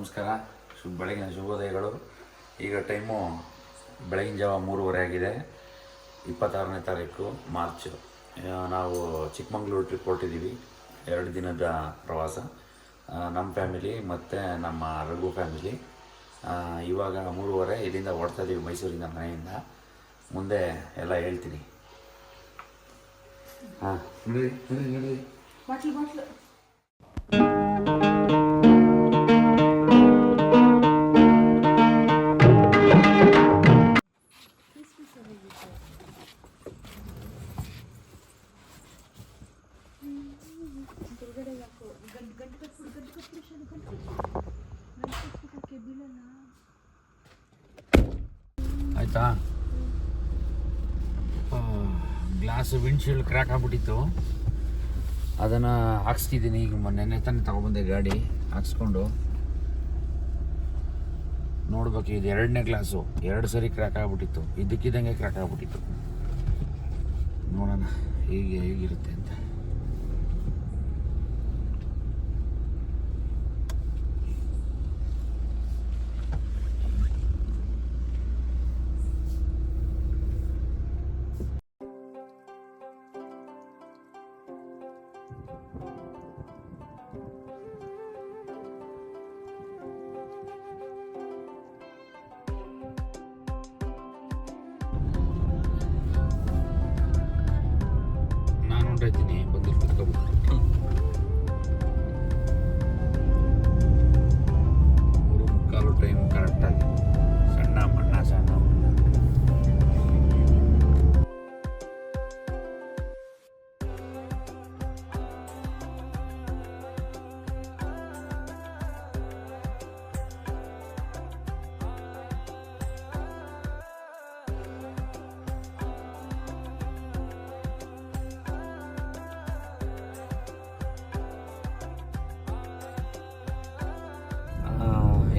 ನಮಸ್ಕಾರ. ಬೆಳಗಿನ ಶುಭೋದಯಗಳು. ಈಗ ಟೈಮು ಬೆಳಗಿನ ಜಾವ 3:30 ಆಗಿದೆ. 26ನೇ ತಾರೀಕು ಮಾರ್ಚ್. ನಾವು ಚಿಕ್ಕಮಂಗ್ಳೂರು ಟ್ರಿಪ್ ಹೊರಟಿದ್ದೀವಿ. 2 ದಿನದ ಪ್ರವಾಸ. ನಮ್ಮ ಫ್ಯಾಮಿಲಿ ಮತ್ತು ನಮ್ಮ ರಘು ಫ್ಯಾಮಿಲಿ. ಇವಾಗ 3:30 ಇಲ್ಲಿಂದ ಹೊರಡ್ತಾ ಇದ್ದೀವಿ, ಮೈಸೂರಿಂದ, ಮನೆಯಿಂದ. ಮುಂದೆ ಎಲ್ಲ ಹೇಳ್ತೀನಿ. ನೋಡಿ ಬಾಟ್ಲು ಆಯಿತಾ. ಗ್ಲಾಸ್ ವಿಂಡ್ಶೀಲ್ಡ್ ಕ್ರ್ಯಾಕ್ ಆಗಿಬಿಟ್ಟಿತ್ತು. ಅದನ್ನು ಹಾಕ್ಸ್ತಿದ್ದೀನಿ. ಈಗ ನೆನ್ನೆ ತಾನೇ ತಗೊಬಂದೆ ಗಾಡಿ ಹಾಕ್ಸ್ಕೊಂಡು. ನೋಡ್ಬೇಕು, ಇದು 2ನೇ ಗ್ಲಾಸು. 2 ಸರಿ ಕ್ರ್ಯಾಕ್ ಆಗಿಬಿಟ್ಟಿತ್ತು. ಇದಕ್ಕಿದ್ದಂಗೆ ಕ್ರ್ಯಾಕ್ ಆಗಿಬಿಟ್ಟಿತ್ತು. ನೋಡೋಣ ಹೇಗಿರುತ್ತೆ ಅಂತ. ಬಂದು ಕುತ್ಕೊಬಿಟ್ಟು 3:45 ಟೈಮ್ ಕರೆಕ್ಟಾಗಿ. ಸಣ್ಣ ಮಣ್ಣ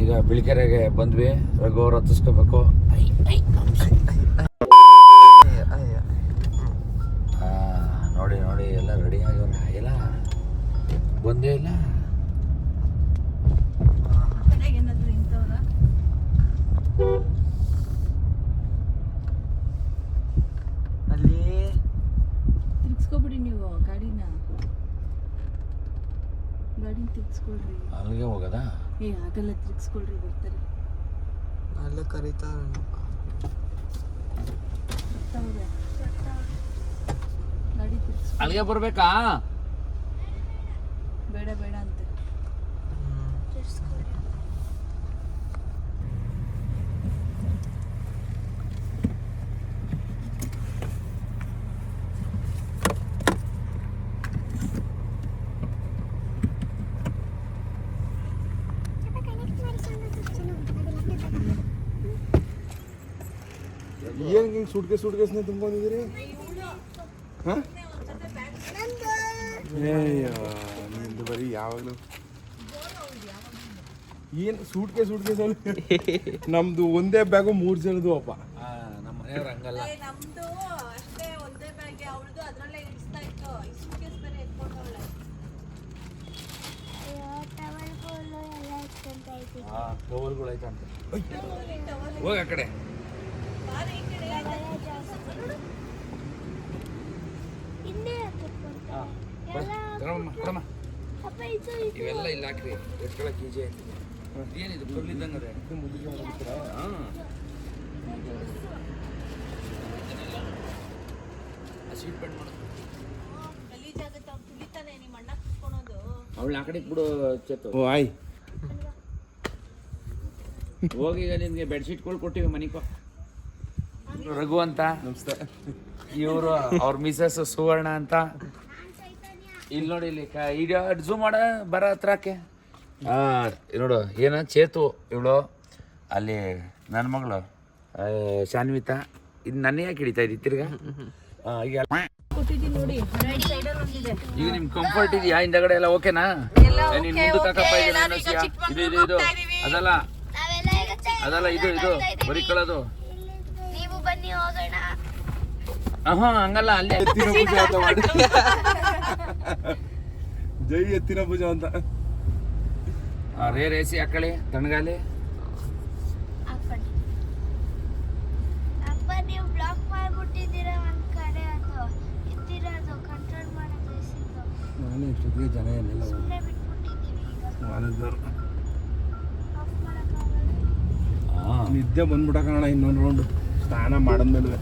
ಈಗ ಬಿಳಿಕೆರೆಗೆ ಬಂದ್ವಿ. ರಘು ಅವ್ರು ಹತ್ತಿಸ್ಕೋಬೇಕು. ನೋಡಿ ಎಲ್ಲ ರೆಡಿ ಆಗ್ಯವ್ರೆ. ಇಲ್ಲ ಬಂದೇ ಇಲ್ಲ. ಅಲ್ಲಿ ತಿರ್ಗಿಸ್ಕೊಬಿಡಿ ನೀವು ಗಾಡಿನ ತಿರ್ಗಿಸ್ಕೊಳ್ರಿ. ಅಲ್ಲಿಗೆ ಹೋಗೋದಾ? ಆಗಲ್ಲ, ತಿರ್ಗಿಸ್ಕೊಳ್ರಿ, ಬರ್ತಾರೆ. ಅಲ್ಲೇ ಕರೀತಾರೆ. ಗಾಡಿ ತಿರ್ಗಿಸ್. ಅಲ್ಲಿಗೆ ಬರ್ಬೇಕಾ? ಬೇಡ ಅಂತ. ಏನು ಹಿಂಗೆ ಸೂಟ್ಕೇಸ್ನೇ ತುಂಬ್ಕೊಂಡಿದ್ದೀರಿ? ಹಾಂ, ನಿಂದು ಬರೀ ಯಾವಾಗಲೂ ಏನು ಸೂಟ್ಕೇಸಲ್ಲಿ ನಮ್ದು ಒಂದೇ ಬ್ಯಾಗು 3 ಜನದ್ದು ಅಪ್ಪ. ನಮ್ಮ ಮನೆಯವ್ರು ಹಂಗಲ್ಲ. ನಮ್ದು ಅಷ್ಟೇ, ಒಂದೇ ಬ್ಯಾಗ್. ಅವಳದು ಅದರಲ್ಲೇ ಇಡಿಸ್ತಾ ಇತ್ತು. ಈ ಸೂಟ್ಕೇಸ್ ಬೇರೆ ಎತ್ಕೊಂಡವಳೆ. ಟವಲ್ಗಳು ಐತಂತೆ. ಹೋಗ ಆ ಕಡೆ. ಇವೆಲ್ಲ ಇಲ್ಲ ಹಾಕ್ರಿ. ಎತ್ಕೊಳಕ್ಕೆ ಈಜಿ ಆಯ್ತದೆ. ಏನಿದು ಕಲ್ಲಿದ್ದಂಗೆ? ಸೀಟ್ ಬೆಂಡ್ ಮಾಡೋದು ಗಲೀಜಾಗುತ್ತೆ. ಅವ್ನು ತುಳಿತಾನೆ, ನಿಮ್ಮ ಅಣ್ಣ ಕುತ್ಕೊಳೋದು. ಅವಳು ಆ ಕಡೆಗೆ ಬಿಡು ಚೇತು. ಓ ಆಯ್ ಹೋಗಿ. ಈಗ ನಿನಗೆ ಬೆಡ್ಶೀಟ್ಗಳು ಕೊಟ್ಟಿವಿ ಮನಿಕೋ. ರಘು ಅಂತ. ನಮಸ್ತೆ. ಇವರು ಅವ್ರ ಮಿಸಸ್ ಸುವರ್ಣ ಅಂತ. ಇಲ್ಲಿ ನೋಡಿ, ಇಲ್ಲಿ ಈಗ ಝೂಮ್ ಮಾಡ ಬರ ಹತ್ರಕ್ಕೆ. ನೋಡು, ಏನ ಚೇತು ಇವಳು. ಅಲ್ಲಿ ನನ್ನ ಮಗಳು ಶಾನ್ವಿತಾ. ಇದು ನನ್ನ ಯಾಕೆ ಹಿಡಿತಾ ಇದ್ದಿ ತಿರ್ಗ? ಈಗ ನಿಮ್ ಕಂಫರ್ಟ್ ಇದೆಯಾ? ಹಿಂದಗಡೆ ಎಲ್ಲ ಓಕೆನಾ? ನೀನ್ ಮುಂದೆ ತಕಪ್ಪ. ಇದು ಅದಲ್ಲ ಇದು ಬರೀಕೊಳ್ಳೋದು. ಹಂಗಲ್ಲ, ಅಲ್ಲೇ ಎತ್ತಿನ ಪೂಜೆ ಅಂತ ಮಾಡಿ. ಜೈ ಎತ್ತಿನ ಪೂಜೆ ಅಂತ. ರೇಸಿ ಹಾಕಳಿ ತಣ್ಣಗಾಲಿ. ಅಪ್ಪ ನೀವು ಬ್ಲಾಕ್ ಮಾಡ್ಬಿಟ್ಟಿದ್ದೀರಾ ಒಂದ್ ಕಡೆ, ಅದು ಇದ್ದಿರೋದು ಕಂಟ್ರೋಲ್ ಮಾಡೋದು ಎಸಿದು ನಾನು ಇಷ್ಟೊತ್ತಿಗೆ ಜನ ಏನಿಲ್ಲ ಸುಮ್ಮನೆ ಬಿಟ್ಬಿಟ್ಟಿದ್ದೀವಿ. ಈಗ ಆಫ್ ಮಾಡೋಕ್ಕಾಗಲ್ಲ. ನಿದ್ದೆ ಬಂದ್ಬಿಟ್ಟ ಕಾರಣ ಇನ್ನೊಂದು ರೌಂಡ್ ಸ್ನಾನ ಮಾಡಿದ್ಮೇಲೆ.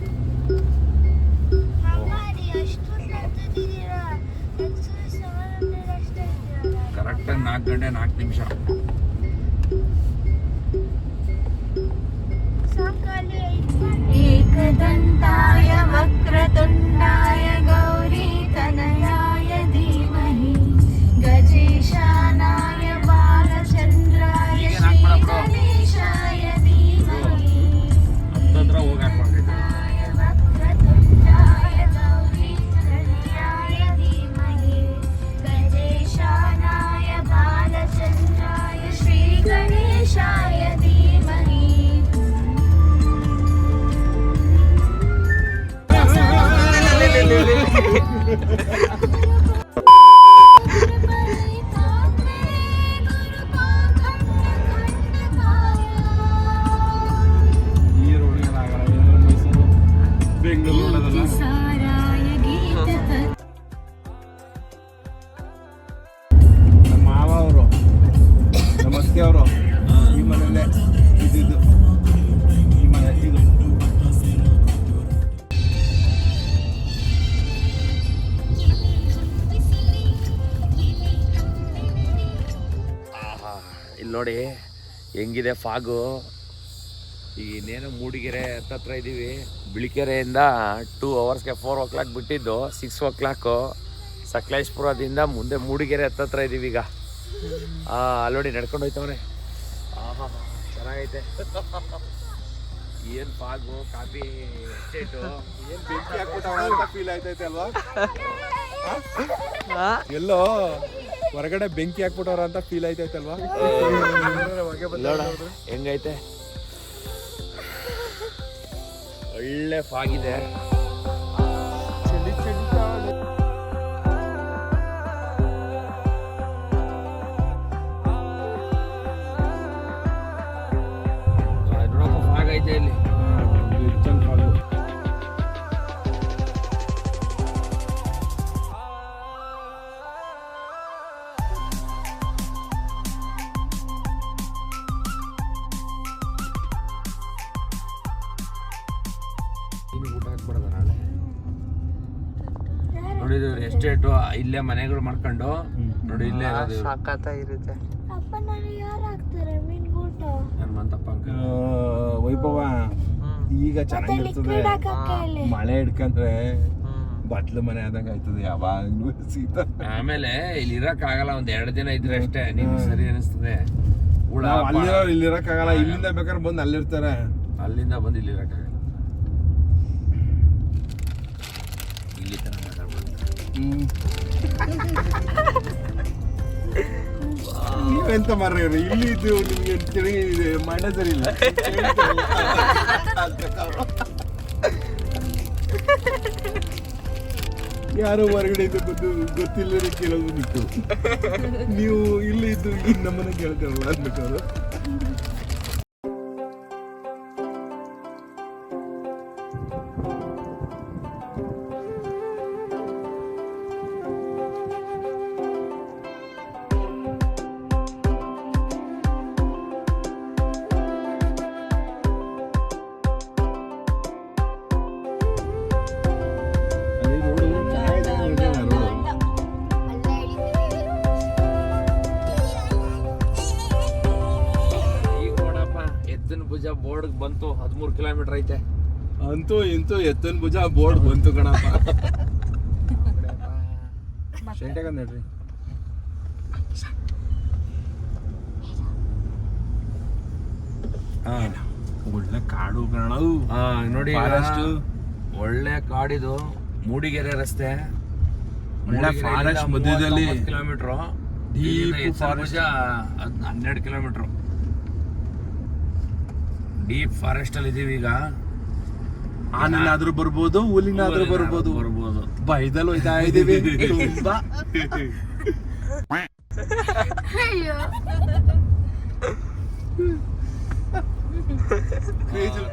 ಅಮ್ಮ ನೀವು ಎಷ್ಟು ನಡೆದಿದ್ದೀರಾ? ಎಕ್ಸರ್ಸೈಸ್ 700 ಅಷ್ಟೇ ಇದ್ದೀರಲ್ಲ. ಕರೆಕ್ಟಾಗಿ 4 ಗಂಟೆ 4 ನಿಮಿಷ. ಸಾಕಾಲಿ एकदन्ताय वक्रतुण्डाय गौरीतनयाय धीमहि गजेशानाय बालचन्द्राय श्रीगणेशाय धीमहि ಹತ್ತತ್ರ ಹೋಗಿ ಹಾಕೊಂಡಿದ್ದೆ. वक्रतुण्डाय गौरीतनयाय धीमहि गजेशानाय बालचन्द्राय श्रीगणेशाय धीमहि. ಈ ರೋಡಿಗೆ ಆಗಲ್ಲ, ಏನಾದ್ರು ಮೈಸೂರು ಬೆಂಗಳೂರು ನೋಡೋದಲ್ಲ. ನಮ್ಮ ಮಾವ ಅವರು ನಮ್ಮ ಅತ್ತೆ ಅವರು ಈ ಮನೆಯಲ್ಲೇ ಇದ್ದಿದ್ದು. ಈ ಮನೆ ಇದು ಇಲ್ಲಿ ನೋಡಿ ಹೆಂಗಿದೆ ಫಾಗು. ಈಗ ಇನ್ನೇನು ಮೂಡಿಗೆರೆ ಹತ್ತತ್ರ ಇದ್ದೀವಿ. ಬಿಳಿಕೆರೆಯಿಂದ 2 ಅವರ್ಸ್ಗೆ 4 o'clock ಬಿಟ್ಟಿದ್ದು 6 o'clock. ಸಕಲೇಶ್ಪುರದಿಂದ ಮುಂದೆ ಮೂಡಿಗೆರೆ ಹತ್ತತ್ರ ಇದ್ದೀವಿ ಈಗ. ಅಲ್ಲಿ ನೋಡಿ ನಡ್ಕೊಂಡು ಹೋಯ್ತವ್ರೆ. ಚೆನ್ನಾಗೈತೆ. ಏನು ಫಾಗು, ಕಾಫಿ ಎಸ್ಟೇಟು. ಏನ್ ಬೆಂಕಿ ಹಾಕ್ಬಿಟ್ಟವ ಅಂತ ಫೀಲ್ ಆಯ್ತೈತೆ ಅಲ್ವಾ? ಎಲ್ಲೋ ಹೊರಗಡೆ ಬೆಂಕಿ ಹಾಕ್ಬಿಟ್ಟವ್ರ ಅಂತ ಫೀಲ್ ಆಯ್ತೈತಲ್ವಾ? ನೋಡ ಹೆಂಗೈತೆ, ಒಳ್ಳೆ ಫಾಗಿದೆ. ಚಳಿ ಚಳಿ ನೋಡಪ್ಪ ಫಾಗ್ ಐತೆ ಇಲ್ಲಿ. ಚಂದ ಫಾಗು. ಊಟ ಹಾಕ್ಬಿಡೋದ ನಾಳೆ. ನೋಡಿದ್ರು ಎಸ್ಟೇಟು ಇಲ್ಲೇ ಮನೆಗಳು ಮಾಡ್ಕೊಂಡು ನೋಡಿ ಇಲ್ಲೇ ಇರೋದು ಇವ್ರು. ಸಾಕತ್ತಾಗಿರುತ್ತೆ. ಅಪ್ಪ ನನಗೆ ಯಾರು ಹಾಕ್ತಾರೆ ಮೀನ್ಗೂಟ? ನನ್ನ ಮಂತಪ್ಪ ಅಂಕಲ್. ವೈಭವ ಈಗ ಚೆನ್ನಾಗಿರ್ತದೆ. ಲಿಕ್ವಿಡ್ ಹಾಕಕ್ಕೆ ಹೇಳಿ. ಮಳೆ ಹಿಡ್ಕಂದ್ರೆ ಬಟ್ಲು ಮನೆ ಆದಂಗೆ ಆಯ್ತದೆ ಯಾವಾಗ್ಲೂ ಶೀತ. ಆಮೇಲೆ ಇಲ್ಲಿ ಇರಕ್ ಆಗಲ್ಲ, ಒಂದ್ 2 ದಿನ ಇದ್ರೆ ಅಷ್ಟೇ ನಿಮ್ಗೆ ಸರಿ ಅನಿಸ್ತದೆ. ಹುಳ ನಾವು ಪಾಳ. ಅಲ್ಲಿರೋ ಇಲ್ಲಿ ಇರಕ್ಕಾಗಲ್ಲ, ಇಲ್ಲಿಂದ ಬೇಕಾದ್ರೆ ಬಂದು ಅಲ್ಲಿರ್ತಾರೆ. ಅಲ್ಲಿಂದ ಬಂದು ಇಲ್ಲಿ ಇರಕ್ಕಾಗಲ್ಲ. ಇಲ್ಲಿ ತರ ಮಾತಾಡ್ಬೋದು. ನೀವೆಂತ ಮಾರ್ರಿ ಇಲ್ಲಿ ಇದ್ದು ನಿಮ್ಗೆ ತಿಳಿ ಮಂಡ್ಯ ಸರಿ ಇಲ್ಲ. ಯಾರೋ ಹೊರಗಡೆ ಇದ್ದು ಬಂದು ಗೊತ್ತಿಲ್ಲ ಕೇಳೋದು ನಿಂತು ನೀವು ಇಲ್ಲಿ ಇದ್ದು ನಮ್ಮನ್ನ ಕೇಳ್ತಾರಲ್ಲ ಅನ್ಬೇಕಾದ್ರು. ಈಗ ನೋಡಪ್ಪ ಎತ್ತಿನ ಭುಜ ಬೋರ್ಡ್ ಬಂತು. 13 ಕಿಲೋಮೀಟರ್ ಐತೆ. ಅಂತೂ ಇಂತೂ ಎತ್ತನ್ ಭುಜ ಬೋರ್ಡ್ ಬಂತು ಕಣಪ್ಪ. ಶೇಂಟಾಗ ನೋಡ್ರಿ. ಒಳ್ಳೆ ಕಾಡು ಕಣ ನೋಡಿ ಫಾರೆಸ್ಟ್. ಒಳ್ಳೆ ಕಾಡಿದು. ಮೂಡಿಗೆರೆ ರಸ್ತೆ, ಒಳ್ಳೆ ಫಾರೆಸ್ಟ್ ಮಧ್ಯದಲ್ಲಿ kilometre. Deep forest. 12 kilometre deep forest ಅಲ್ಲಿ ಇದೀವಿ ಈಗ. ಆನೆನಾದ್ರೂ ಬರ್ಬೋದು, ಹುಲಿನಾದ್ರೂ ಬರ್ಬೋದು. ಬರ್ಬೋದು. ಬೈದಲ್ಲಿ ಹೋಯ್ತಾ ಇದೀವಿ ತುಂಬಾ. ಅಯ್ಯೋ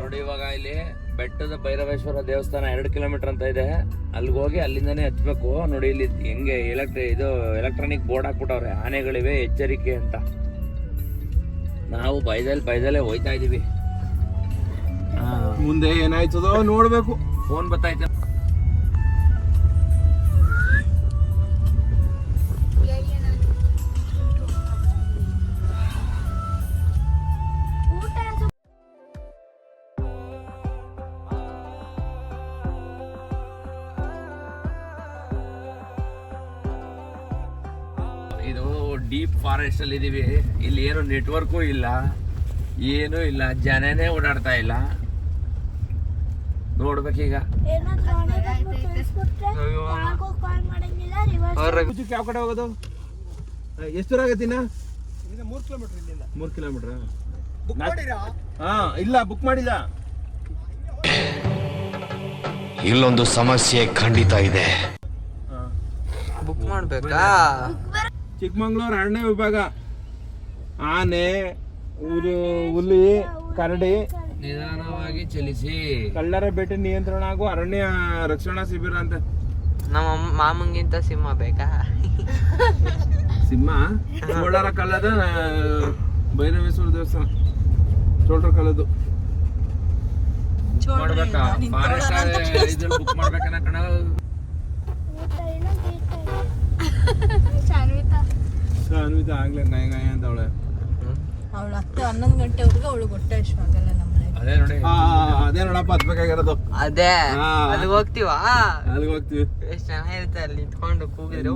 ನೋಡಿ ಇವಾಗ ಇಲ್ಲಿ ಬೆಟ್ಟದ ಭೈರವೇಶ್ವರ ದೇವಸ್ಥಾನ 2 ಕಿಲೋಮೀಟರ್ ಅಂತ ಇದೆ. ಅಲ್ಲಿಗೆ ಹೋಗಿ ಅಲ್ಲಿಂದಾನೇ ಹತ್ಬೇಕು. ನೋಡಿ ಇಲ್ಲಿ ಹೆಂಗೆ ಎಲೆಕ್ಟ್ರಾನಿಕ್ ಬೋರ್ಡ್ ಹಾಕ್ಬಿಟ್ಟವ್ರೆ, ಆನೆಗಳಿವೆ ಎಚ್ಚರಿಕೆ ಅಂತ. ನಾವು ಬೈದಲ್ಲೇ ಹೋಯ್ತಾ ಇದೀವಿ. ಮುಂದೆ ಏನಾಯ್ತದೋ ನೋಡ್ಬೇಕು. ಫೋನ್ ಬತ್ತೈತೆ. ಇದು ಡೀಪ್ ಫಾರೆಸ್ಟ್ ಅಲ್ಲಿ ಇದೀವಿ. ಇಲ್ಲಿ ಏನು ನೆಟ್ವರ್ಕು ಇಲ್ಲ, ಏನೂ ಇಲ್ಲ, ಜನನೇ ಓಡಾಡ್ತಾ ಇಲ್ಲ. ನೋಡ್ಬೇಕೀಗ. ಯಾವ ಕಡೆ ಹೋಗೋದು? ಎಷ್ಟು ದೂರ ಆಗತ್ತಿನ? 3 ಕಿಲೋಮೀಟರ್ ಇಲ್ಲಿಂದ. 3 ಕಿಲೋಮೀಟರ್ ಬುಕ್ ಮಾಡಿರಾ? ಹಾ, ಇಲ್ಲ ಬುಕ್ ಮಾಡಿಲ್ಲ. ಇಲ್ಲೊಂದು ಸಮಸ್ಯೆ ಖಂಡಿತ ಇದೆ. ಬುಕ್ ಮಾಡ್ಬೇಕಾ? ಚಿಕ್ಕಮಂಗ್ಳೂರು ಅರಣ್ಯ ವಿಭಾಗ. ಆನೆ, ಹುಲಿ, ಕರಡಿ, ನಿಧಾನವಾಗಿ ಚಲಿಸಿ. ಕಳ್ಳರ ಬೇಟೆ ನಿಯಂತ್ರಣ ಹಾಗೂ ಅರಣ್ಯ ರಕ್ಷಣಾ ಶಿಬಿರ ಅಂತ. ನಮ್ಮ ಮಾಮಂಗಿಂತ ಸಿಂಹ ಬೇಕಾ? ಸಿಂಹ ಚೋಳರ ಕಾಲದ ಭೈರವೇಶ್ವರ ದೇವಸ್ಥಾನ, ಚೋಳರ ಕಾಲದ್ದು. ಮಾಡ್ಬೇಕಾ? ಫಾರೆಸ್ಟ್ ಇದ್ರಲ್ಲಿ ಬುಕ್ ಮಾಡ್ಬೇಕನ್ನ ಕಣ. ಅನ್ವಿತ ಆಗ್ಲೇ ಗಾಯ ಅಂತ ಅವಳೆ. ಅವಳು 11 ಗಂಟೆವರೆಗೂ ಅವಳು ಹೊಟ್ಟೆ ಆಗಲ್ಲ ನಮ್ಮನೆ. ಅದೇ ನೋಡಿ, ಅದೇ ನೋಡಪ್ಪ ಹತ್ಬೇಕಾಗಿರೋದು. ಅದೇ ಅಲ್ಲಿಗೆ ಹೋಗ್ತೀವಾ? ಅಲ್ಲಿಗೆ ಹೋಗ್ತೀವಿ. ಎಷ್ಟು ಚೆನ್ನಾಗಿರುತ್ತೆ ಅಲ್ಲಿ ನಿಂತ್ಕೊಂಡು ಕೂಗಿದ್ರು.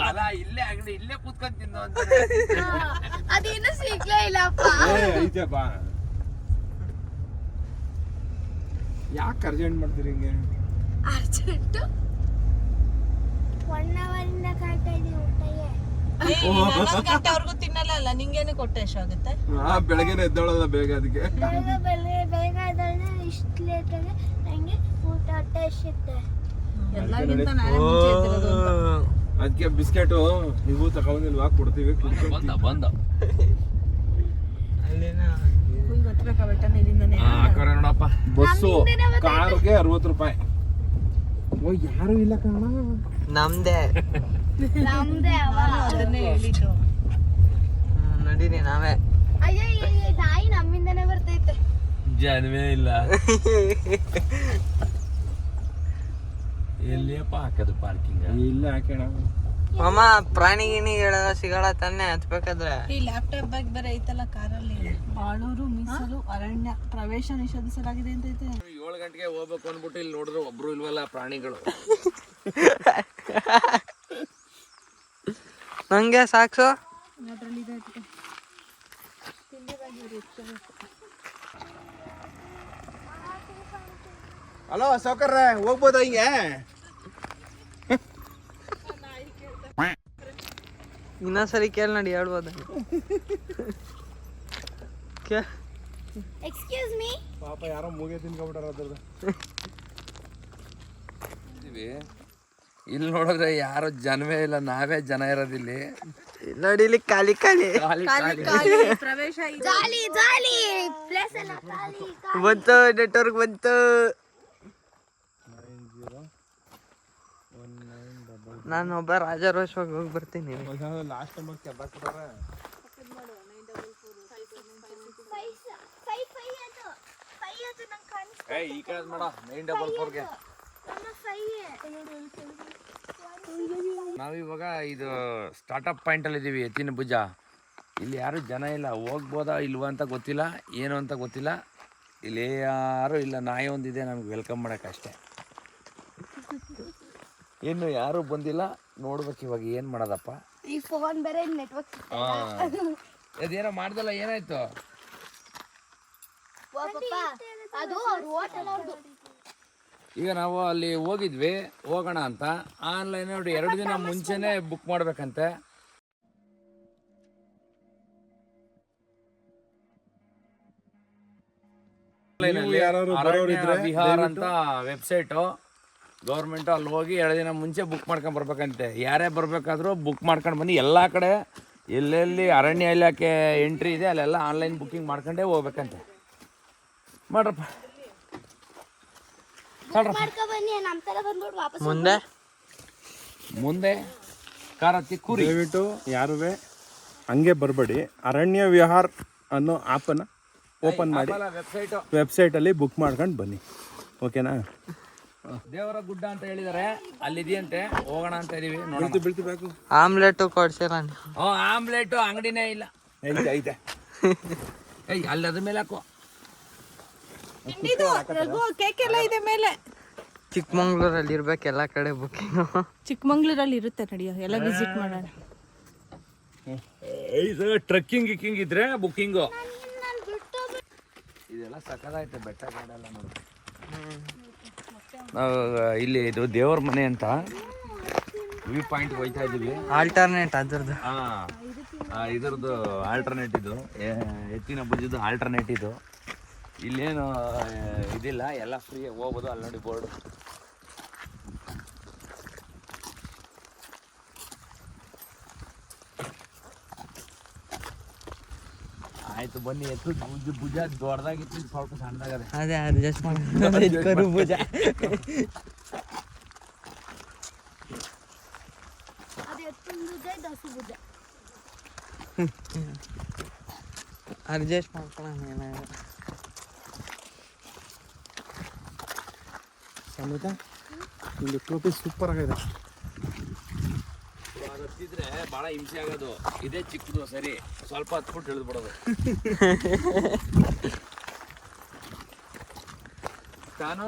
ಅಲ್ಲ ಇಲ್ಲೇ ಅಂಗಡಿ ಇಲ್ಲೇ ಕೂತ್ಕೊಂಡ್ ತಿಂದು ಅಂತ. ಅದೇನು ಸಿಗ್ಲೇ ಇಲ್ಲಪ್ಪ. ಐತಪ್ಪ, ಯಾಕೆ ಅರ್ಜೆಂಟ್ ಮಾಡ್ತೀರಿ ಹಿಂಗೆ? ಅರ್ಜೆಂಟು 1 hour ಇಂದ ಕಾಯ್ತಾ ಇದೀವಿ ಊಟಕ್ಕೆ. 11 ಗಂಟೆವರೆಗೂ ತಿನ್ನಲ್ಲ. ನಿಂಗೇನೆ ಹೊಟ್ಟೆ ಆಗುತ್ತೆ? ಬೆಳಗ್ಗೆನೆ ಎದ್ದೋಳಲ್ಲ ಬೇಗ, ಅದಕ್ಕೆ ಬೇಗ ಎದ್ದೋಳ್ದೆ ಇಷ್ಟು ಲೇಟಾಗಿ ನಂಗೆ ಊಟ ಹೊಟ್ಟೆ ಎಷ್ಟುತ್ತೆ. ಎಲ್ಲರಿಗಿಂತ ನಾನೇ ಮುಂಚೆ ಎದ್ದಿರೋದು ಅಂತ. ಅದಕ್ಕೆ ಬಿಸ್ಕೆಟು ನೀವು ತಗೊಂಡಿಲ್ವಾ, ಕೊಡ್ತೀವಿ. ಬಂದ ಅಲ್ಲಿನ ಹೋಗಿ ಹತ್ಬೇಕಾ ಬೆಟ್ಟನ ಇಲ್ಲಿಂದಾನೆ? ಹಾಕೋರೆ ನೋಡಪ್ಪ. ಬಸ್ಸು ಕಾರ್ಗೆ 60 ರೂಪಾಯಿ. ಓ, ಯಾರು ಇಲ್ಲ ಕಾಣ. ನಮ್ದೇ ನಮ್ದೇ ಅವ. ಅದನ್ನೇ ಹೇಳಿದ್ದು. ನಡೀರಿ ನಾವೇ. ಅಯ್ಯೋ ಈ ನಾಯಿ ನಮ್ಮಿಂದನೇ ಬರ್ತೈತೆ. ಜನವೇ ಇಲ್ಲ. ಎಲ್ಲಿಯಪ್ಪ ಹಾಕೋದು ಪಾರ್ಕಿಂಗ್? ಇಲ್ಲ ಹಾಕೋಣ. ಮಾಮ ಪ್ರಾಣಿ ಗಿಣಿ ಸಿಗಲ್ಲ ತಾನೆ ಹತ್ಬೇಕಾದ್ರೆ? ಈ ಲ್ಯಾಪ್ಟಾಪ್ ಬ್ಯಾಗ್ ಬೇರೆ ಐತಲ್ಲ ಕಾರಲ್ಲಿ. ಬಾಳೂರು ಮೀಸಲು ಅರಣ್ಯ ಪ್ರವೇಶ ನಿಷೇಧಿಸಲಾಗಿದೆ ಅಂತ ಐತೆ. 7 ಗಂಟೆಗೆ ಹೋಗ್ಬೇಕು ಅಂದ್ಬಿಟ್ಟು ಇಲ್ಲಿ ನೋಡಿದ್ರೆ ಒಬ್ರು ಇಲ್ವಲ್ಲ ಪ್ರಾಣಿಗಳು. ನಂಗೆ ಸಾಕ್ಸು. ಅದ್ರಲ್ಲಿ ಇದೆ. ಹಲೋ ಸಾವ್ಕಾರ, ಹೋಗ್ಬೋದಾ ಹಿಂಗೆ? ಇನ್ನೊಂದ್ಸರಿ ಕೇಳಿ ನೋಡಿ, ಹೇಳ್ಬೋದು. Excuse me. ಪಾಪ ಯಾರೋ ಮೂಗೆ ತಿನ್ಕೊಂಡ್ಬಿಟ್ಟಾರ ಅದ್ರದ್ದು. ಇಲ್ಲಿ ನೋಡಿದ್ರೆ ಯಾರು ಜನವೇ ಇಲ್ಲ, ನಾವೇ ಜನ ಇರೋದಿಲ್ಲಿ. ನೋಡಿ ಇಲ್ಲಿ ಖಾಲಿ ಖಾಲಿ ಪ್ರವೇಶ ಜಾಲಿ ಜಾಲಿ ಪ್ಲೇಸ್ ಎಲ್ಲ ಖಾಲಿ. ಬಂತು, ನೆಟ್ವರ್ಕ್ ಬಂತು. ನಾನು ಒಬ್ಬ ರಾಜಾರೋಷವಾಗಿ ಹೋಗಿ ಬರ್ತೀನಿ. ಲಾಸ್ಟ್ ಟೈಮ್ ಕೆಬ್ಬಾಕ್ಬಿಟ್ಟಾರೆ. ಈ ಕಡೆ ಮಾಡ 944ಗೆ. ನಾವಿವಾಗ ಇದು ಸ್ಟಾರ್ಟಪ್ ಪಾಯಿಂಟ್ ಅಲ್ಲಿ ಇದೀವಿ, ಎತ್ತಿನ ಭುಜ. ಇಲ್ಲಿ ಯಾರು ಜನ ಇಲ್ಲ, ಹೋಗ್ಬೋದಾ ಇಲ್ವಾ ಅಂತ ಗೊತ್ತಿಲ್ಲ, ಏನು ಅಂತ ಗೊತ್ತಿಲ್ಲ. ಇಲ್ಲಿ ಯಾರು ಇಲ್ಲ, ನಾಯಿ ಒಂದಿದೆ ನಮ್ಗೆ ವೆಲ್ಕಮ್ ಮಾಡಕ್ಕೆ ಅಷ್ಟೇ. ಇನ್ನು ಯಾರು ಬಂದಿಲ್ಲ, ನೋಡ್ಬೇಕು ಇವಾಗ ಏನು ಮಾಡೋದಪ್ಪ. ಈ ಫೋನ್ ಬೇರೆ ನೆಟ್ವರ್ಕ್. ಅದೇನೋ ಮಾಡ್ದಲ್ಲ, ಏನಾಯ್ತು? ಅದು ಹೋಟೆಲ್ ಅವ್ರದ್ದು. ಈಗ ನಾವು ಅಲ್ಲಿ ಹೋಗಿದ್ವಿ, ಹೋಗೋಣ ಅಂತ. ಆನ್ಲೈನ್ ನೋಡಿ 2 ದಿನ ಮುಂಚೆನೆ ಬುಕ್ ಮಾಡ್ಬೇಕಂತೆ. ಯಾರು ಅರಣ್ಯ ವಿಹಾರ ಅಂತ ವೆಬ್ಸೈಟು. ಗೌರ್ಮೆಂಟು ಅಲ್ಲಿ ಹೋಗಿ 2 ದಿನ ಮುಂಚೆ ಬುಕ್ ಮಾಡ್ಕೊಂಡು ಬರ್ಬೇಕಂತೆ. ಯಾರೇ ಬರಬೇಕಾದ್ರೂ ಬುಕ್ ಮಾಡ್ಕೊಂಡು ಬನ್ನಿ. ಎಲ್ಲ ಕಡೆ ಎಲ್ಲೆಲ್ಲಿ ಅರಣ್ಯ ಇಲಾಖೆ ಎಂಟ್ರಿ ಇದೆ ಅಲ್ಲೆಲ್ಲ ಆನ್ಲೈನ್ ಬುಕ್ಕಿಂಗ್ ಮಾಡ್ಕೊಂಡೇ ಹೋಗ್ಬೇಕಂತೆ. ಮಾಡ್ರಪ್ಪ ಮಾಡ್ಕೊ ಬನ್ನಿ ನಮ್ಮ ತರ ಬಂದ್ಬಿಟ್ಟು ವಾಪಸ್ ಮುಂದೆ ಕಾರ ತಿಕ್ಕೂರಿ. ದಯವಿಟ್ಟು ಯಾರುವೆ ಹಂಗೆ ಬರಬೇಡಿ. ಅರಣ್ಯ ವಿಹಾರ್ ಅನ್ನೋ ಆ್ಯಪನ್ನು ಓಪನ್ ಮಾಡಿ ವೆಬ್ಸೈಟಲ್ಲಿ ಬುಕ್ ಮಾಡ್ಕೊಂಡು ಬನ್ನಿ. ಓಕೆನಾ? ದೇವರ ಗುಡ್ಡ ಅಂತ ಹೇಳಿದ್ದಾರೆ, ಅಲ್ಲಿದೆಯಂತೆ. ಹೋಗೋಣ ಅಂತ ಇದೀವಿ. ಬೀಳ್ತಿಬೇಕು. ಆಮ್ಲೆಟ್ ಕೊಡ್ಸಿಲ್ಲ ನೀವು? ಆಮ್ಲೆಟ್ ಅಂಗಡಿನೇ ಇಲ್ಲ. ಐತೆ ಏಯ್ ಅಲ್ಲಿ ಅದ್ರ ಮೇಲೆ ಹಾಕೋ. ತಿಂಡಿದು ರಘು ಕೇಕ್ ಎಲ್ಲ ಇದೆ ಮೇಲೆ. ಚಿಕ್ಕಮಂಗ್ಳೂರಲ್ಲಿ ಇರ್ಬೇಕು ಎಲ್ಲ ಕಡೆ ಬುಕ್ಕಿಂಗ್. ಚಿಕ್ಕಮಂಗ್ಳೂರಲ್ಲಿ ಇರುತ್ತೆ, ನಡಿಯೋ ಎಲ್ಲ ವಿಸಿಟ್ ಮಾಡೋಣ. ಟ್ರಕ್ಕಿಂಗ್ ಗಿಕ್ಕಿಂಗ್ ಇದ್ರೆ ಬುಕ್ಕಿಂಗು. ಇದೆಲ್ಲ ಸಕ್ಕದಾಯ್ತು. ಬೆಟ್ಟ ಕಾಡೆಲ್ಲ ನೋಡಿ. ನಾವು ಇಲ್ಲಿ ಇದು ದೇವ್ರ ಮನೆ ಅಂತ ವ್ಯೂ ಪಾಯಿಂಟ್ ಹೋಗ್ತಾ ಇದ್ದೀವಿ. ಆಲ್ಟರ್ನೇಟ್ ಅದ್ರದ್ದು. ಇದ್ರದ್ದು ಆಲ್ಟರ್ನೇಟ್ ಇದು, ಎತ್ತಿನ ಭುಜದ್ದು ಆಲ್ಟರ್ನೇಟ್ ಇದು. ಇಲ್ಲೇನು ಇದಿಲ್ಲ, ಎಲ್ಲ ಫ್ರೀ ಹೋಗ್ಬೋದು. ಅಲ್ಲಿ ನೋಡಿ ಬೋರ್ಡು. ಆಯ್ತು ಬನ್ನಿ. ಎತ್ತು ಭುಜ ದೊಡ್ಡದಾಗಿತ್ತು, ಸ್ವಲ್ಪ ಸಣ್ಣದಾಗದೆ. ಅದೇ ಅಡ್ಜಸ್ಟ್ ಮಾಡಿ ಕರು ಭುಜ. ಅಡ್ಜಸ್ಟ್ ಮಾಡ್ಕೊಳ್ಳೋಣ ಏನಾಗ. ಸಮೇತ ಇಲ್ಲಿ ಟೋಪಿ ಸೂಪರ್ ಆಗಿದೆ. ಹತ್ತಿದ್ರೆ ಭಾಳ ಹಿಂಸೆ ಆಗೋದು. ಇದೇ ಚಿಕ್ಕದು ಸರಿ, ಸ್ವಲ್ಪ ಹತ್ಬಿಟ್ಟು ಇಳಿದ್ಬಿಡೋದು. ತಾನು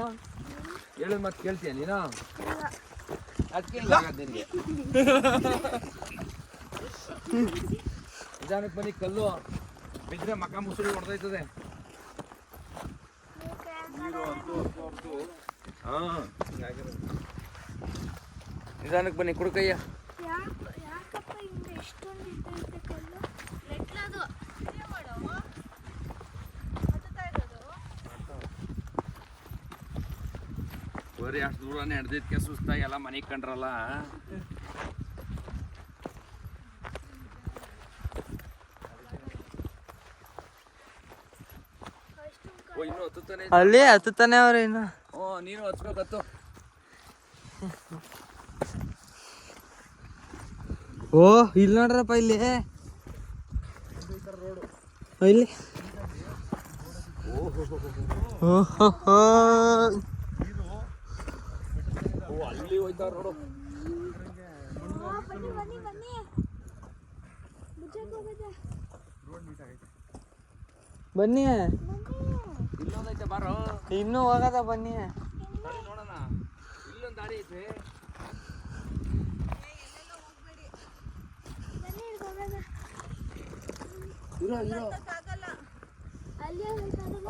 ಹೇಳಿದ ಮತ್ತೆ ಕೇಳ್ತೀಯ ನೀನು? ಅದಕ್ಕೆ ನಿನಗೆ ನಿಧಾನಕ್ಕೆ ಬನ್ನಿ. ಕಲ್ಲು ಬಿದ್ದರೆ ಮಕ್ಕ ಮುಸುಳಿ ಹೊಡೆದೈತದೆ. ಹಾಂ, ನಿಧಾನಕ್ಕೆ ಬನ್ನಿ. ಕುಡ್ಕಯ್ಯ. ಬರೀ ಅಷ್ಟು ದೂರ ನಡೆದಿದ್ದಕ್ಕೆ ಸುಸ್ತಾಗಿ ಎಲ್ಲ ಮನೆಗೆ ಕಂಡ್ರಲ್ಲ. ಇನ್ನು ಹತ್ತುತ್ತಾನೆ. ಅಲ್ಲಿ ಹತ್ತುತ್ತಾನೆ ಅವ್ರು ಇನ್ನು. ನೀನು ಹತ್ಬೇಕತ್ತು. ಓ ಇಲ್ಲಿ ನೋಡ್ರಪ್ಪ, ಇಲ್ಲಿ ಇಲ್ಲಿ. ಓಹೋ ಅಲ್ಲಿ ಹೋಯ್ತಾರ ನೋಡು. ಬನ್ನಿ, ಇಲ್ಲೊಂದೈತೆ ಬಾರೋ. ಇನ್ನೂ ಹೋಗದ ಬನ್ನಿ. ನೋಡೋಣ, ಇಲ್ಲೊಂದು ದಾರಿ ಐತೆ.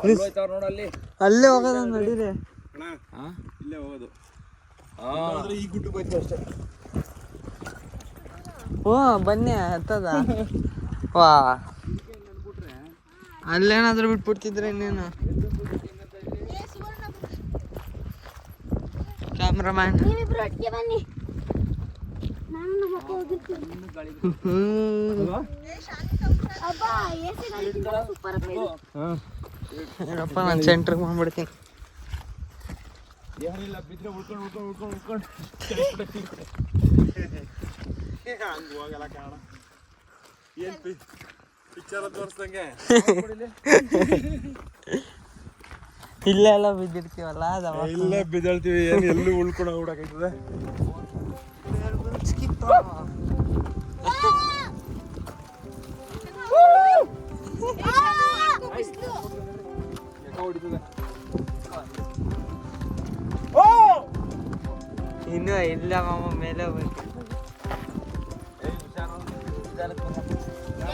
ಹೋಯ್ತಾರ ನೋಡಲ್ಲಿ. ಅಲ್ಲೇ ಹೋಗದ ನಡೀರಿ. ಇಲ್ಲೇ ಹೋಗೋದು. ಈ ಗುಡ್ಡು ಹೋಯ್ತು ಅಷ್ಟೇ. ಓ ಬನ್ನಿ ಹತ್ತದ. ವಾ ಅಲ್ಲೇನಾದ್ರೂ ಬಿಟ್ಬಿಡ್ತಿದ್ರೆ ಇನ್ನೇನು. ಕ್ಯಾಮ್ರಾಮ್ಯಾನ್ ನೀವಿಬ್ರು ಒಟ್ಟಿಗೆ ಬನ್ನಿ, ನಾನು ನಮ್ಮ ಅಪ್ಪ ಹೋಗಿರ್ತೀನಿ. ಅಬ್ಬಾ ಎಸಿ ಗಾಡಿ ಸೂಪರ್ ಏನಪ್ಪ, ನಾನು ಸೆಂಟ್ರಿಗೆ ಮಾಡ್ಬಿಡ್ತೀನಿ. ಏನಿಲ್ಲ, ಬಿದ್ರೆ ಉಳ್ಕೊಂಡು ಹಂಗೆ ಹೋಗಲ್ಲ ಕಾರಣ. ಏನು ಪಿಕ್ಚರ್ ತೋರಿಸ್ದಂಗೆ ಇಲ್ಲೇ ಎಲ್ಲ ಬಿದ್ದಿರ್ತೀವಲ್ಲ, ಇಲ್ಲೇ ಬಿದ್ದಳ್ತೀವಿ. ಏನು ಎಲ್ಲೂ ಉಳ್ಕೊಂಡು ಹೋಗ್ಬಿಡಕಾಯ್ತದೆ. ಇನ್ನು ಇಲ್ಲ ಮಾಮ, ಮೇಲೆ ಹೋಗ್ಬೇಕು.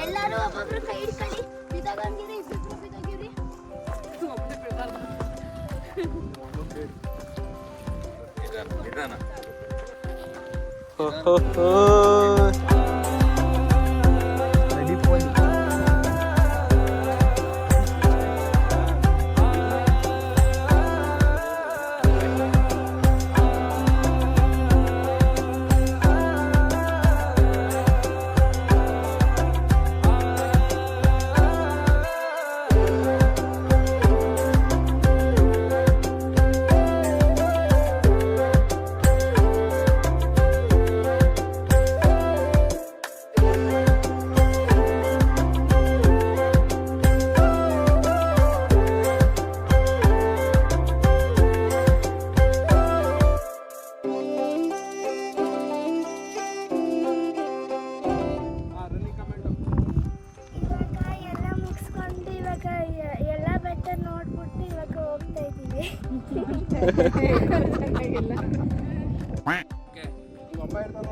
ಎಲ್ಲರೂ ಒಬ್ಬೊಬ್ರು ಕೈ ಹಿಡ್ಕೊಳ್ಳಿ. ಬಿದ್ದೋಗಂಗಿರಿ, ಇಬ್ಬಿಬ್ರು ಬಿದ್ದೋಗಿರಿ. ನಿಧಾನ.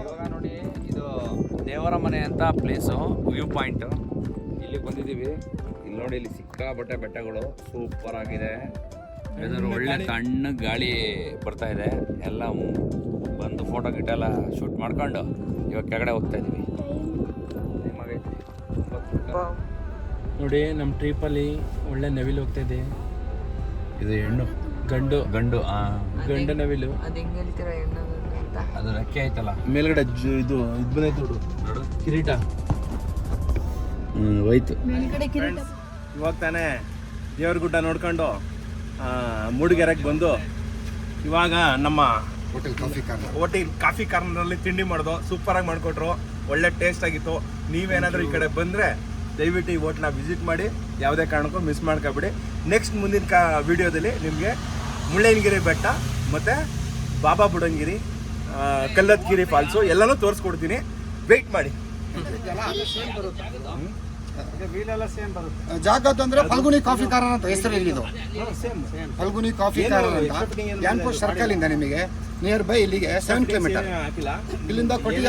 ಇವಾಗ ನೋಡಿ ಇದು ದೇವರ ಮನೆ ಅಂತ ಪ್ಲೇಸು ವ್ಯೂ ಪಾಯಿಂಟ್. ಇಲ್ಲಿ ಬಂದಿದ್ದೀವಿ. ಇಲ್ಲಿ ನೋಡಿ, ಇಲ್ಲಿ ಸಿಕ್ಕಾಪಟ್ಟೆ ಬೆಟ್ಟಗಳು ಸೂಪರ್ ಆಗಿದೆ. ವೆದರ್ ಒಳ್ಳೆ ತಣ್ಣ ಗಾಳಿ ಬರ್ತಾ ಇದೆ. ಎಲ್ಲ ಬಂದು ಫೋಟೋ ಗಿಟ ಎಲ್ಲ ಶೂಟ್ ಮಾಡ್ಕೊಂಡು ಇವಾಗ ಕೆಳಗಡೆ ಹೋಗ್ತಾ ಇದ್ದೀವಿ. ನೋಡಿ ನಮ್ಮ ಟ್ರಿಪ್ಪಲ್ಲಿ ಒಳ್ಳೆ ನವಿಲು ಹೋಗ್ತಾ ಇದೆ. ಇದು ಹೆಣ್ಣು ಗಂಡು ಗಂಡು ಗಂಡು ನವಿಲು. ಅದು ಹೆಂಗೆ ಹೇಳ್ತೀರಾ ಹೆಣ್ಣು ಅಂತ? ಅದು ರೆಕ್ಕೆ ಆಯ್ತಲ್ಲ ಮೇಲ್ಗಡೆ ಇದು ಬಂದೈತೆ ನೋಡು, ಕಿರೀಟ. ಹೋಯ್ತು. ಇವಾಗ ತಾನೇ ದೇವ್ರ ಗುಡ್ಡ ನೋಡ್ಕೊಂಡು ಮೂಡಿಗೆರೆಗೆ ಬಂದು ಇವಾಗ ನಮ್ಮ ಹೋಟೆಲ್ ಕಾಫಿ ಕಾರ್ನರಲ್ಲಿ ತಿಂಡಿ ಮಾಡಿದ್ರು. ಸೂಪರಾಗಿ ಮಾಡಿಕೊಟ್ರು, ಒಳ್ಳೆ ಟೇಸ್ಟ್ ಆಗಿತ್ತು. ನೀವೇನಾದರೂ ಈ ಕಡೆ ಬಂದರೆ ದಯವಿಟ್ಟು ಈ ಹೋಟ್ಲನ್ನ ವಿಸಿಟ್ ಮಾಡಿ, ಯಾವುದೇ ಕಾರಣಕ್ಕೂ ಮಿಸ್ ಮಾಡ್ಕೊಬೇಡಿ. ನೆಕ್ಸ್ಟ್ ಮುಂದಿನ ವಿಡಿಯೋದಲ್ಲಿ ನಿಮಗೆ ಮುಳ್ಳಯ್ಯನಗಿರಿ ಬೆಟ್ಟ ಮತ್ತು ಬಾಬಾ ಬುಡನ್ಗಿರಿ, ಕಲ್ಲತ್ಗಿರಿ ಫಾಲ್ಸು ಎಲ್ಲನೂ ತೋರಿಸ್ಕೊಡ್ತೀನಿ. ವೆಯ್ಟ್ ಮಾಡಿ. ಜಾಗದ್ದು ಅಂದ್ರೆ ಫಲ್ಗುನಿ ಕಾಫಿ ಕಾರ್ನರ್ ಅಂತ ಹೆಸರು ಇಲ್ಲಿದು. ಫಲ್ಗುನಿ ಕಾಫಿ ಕಾರ್ನರ್ ಅಂತ ಯಾನ್ಪುರ್ ಸರ್ಕಲ್ ಇಂದ ನಿಮಗೆ ನಿಯರ್ ಬೈ ಇಲ್ಲಿಗೆ 7 ಕಿಲೋಮೀಟರ್. ಇಲ್ಲಿಂದ ಕೊಟ್ಟಿಗೆ